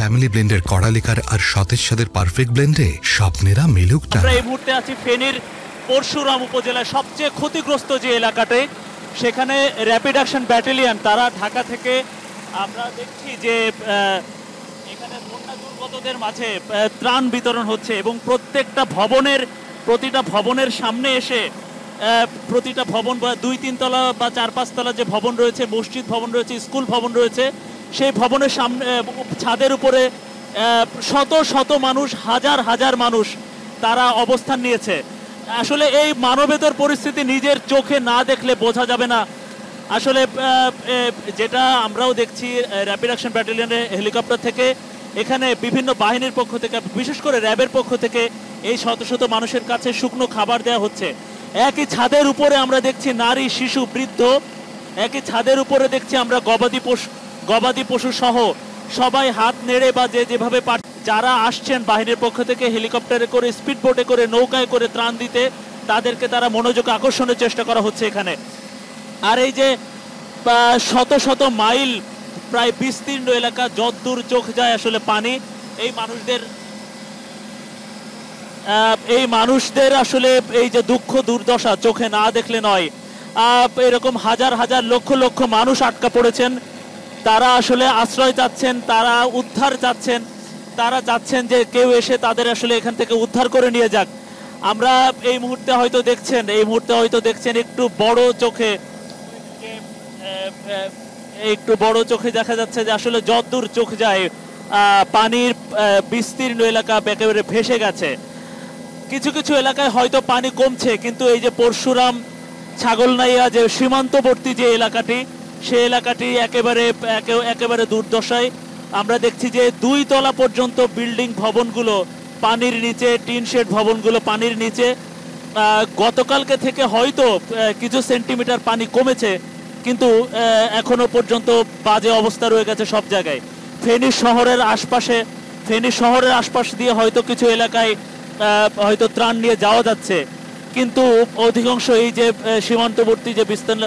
Family ব্লেন্ডের কড়ালিকার আর সতেজ স্বাদের perfect ব্লেন্ডে স্বপ্নেরা মিলুক না। আমরা এই মুহূর্তে আছি ফেনীর পরশুরাম উপজেলার সবচেয়ে ক্ষতিগ্রস্ত যে এলাকাতে, সেখানে র্যাপিড অ্যাকশন ব্যাটালিয়ন তারা ঢাকা থেকে, আমরা দেখছি যে এখানে বন্যা দুর্গতদের মাঝে ত্রাণ বিতরণ হচ্ছে এবং প্রতিটা ভবনের সামনে এসে প্রতিটা ভবন বা 2-3 তলা বা 4-5 তলা যে ভবন রয়েছে, মসজিদ ভবন রয়েছে, স্কুল ভবন রয়েছে, সেই ভবনের সামনে ছাদের উপরে শত শত মানুষ, হাজার হাজার মানুষ তারা অবস্থান নিয়েছে। আসলে এই মানবেতর পরিস্থিতি নিজের চোখে না দেখলে বোঝা যাবে না। আসলে যেটা আমরাও দেখছি, র্যাপিড অ্যাকশন ব্যাটালিয়নের হেলিকপ্টার থেকে এখানে বিভিন্ন বাহিনীর পক্ষ থেকে, বিশেষ করে র্যাবের পক্ষ থেকে এই শত শত মানুষের কাছে শুকনো খাবার দেওয়া হচ্ছে। একই ছাদের উপরে আমরা দেখছি নারী, শিশু, বৃদ্ধ, একই ছাদের উপরে দেখছি আমরা গবাদি পশু সহ সবাই হাত নেড়ে বা যেভাবে যারা আসছেন বাহিনীর পক্ষ থেকে হেলিকপ্টারে করে, স্পিড বোটে করে, নৌকায় করে ত্রাণ দিতে, তাদেরকে তারা মনোযোগ আকর্ষণের চেষ্টা করা হচ্ছে এখানে। আর এই যে শত শত মাইল প্রায় বিস্তীর্ণ এলাকা, যতদূর চোখ যায় আসলে পানি, এই মানুষদের আসলে এই যে দুঃখ দুর্দশা চোখে না দেখলে নয়। এরকম হাজার হাজার লক্ষ লক্ষ মানুষ আটকা পড়েছেন, তারা আসলে আশ্রয় চাচ্ছেন, তারা উদ্ধার চাচ্ছেন, তারা চাচ্ছেন যে কেউ এসে তাদের আসলে এখান থেকে উদ্ধার করে নিয়ে যাক। আমরা এই মুহূর্তে হয়তো দেখছেন একটু বড় চোখে দেখা যাচ্ছে যে আসলে যতদূর চোখ যায় পানির বিস্তীর্ণ এলাকা একেবারে ভেসে গেছে। কিছু কিছু এলাকায় হয়তো পানি কমছে, কিন্তু এই যে পরশুরাম, ছাগলনাইয়া যে সীমান্তবর্তী যে এলাকাটি, সেই এলাকাটি একেবারে দুর্দশায়। আমরা দেখছি যে 2 তলা পর্যন্ত বিল্ডিং ভবনগুলো পানির নিচে, টিন শেড ভবনগুলো পানির নিচে। গতকালকে থেকে হয়তো কিছু সেন্টিমিটার পানি কমেছে, কিন্তু এখনো পর্যন্ত বাজে অবস্থা রয়ে গেছে সব জায়গায়। ফেনী শহরের আশপাশ দিয়ে হয়তো কিছু এলাকায় হয়তো ত্রাণ নিয়ে যাওয়া যাচ্ছে, কিন্তু অধিকাংশ এই যে সীমান্তবর্তী যে বিস্তীর্ণ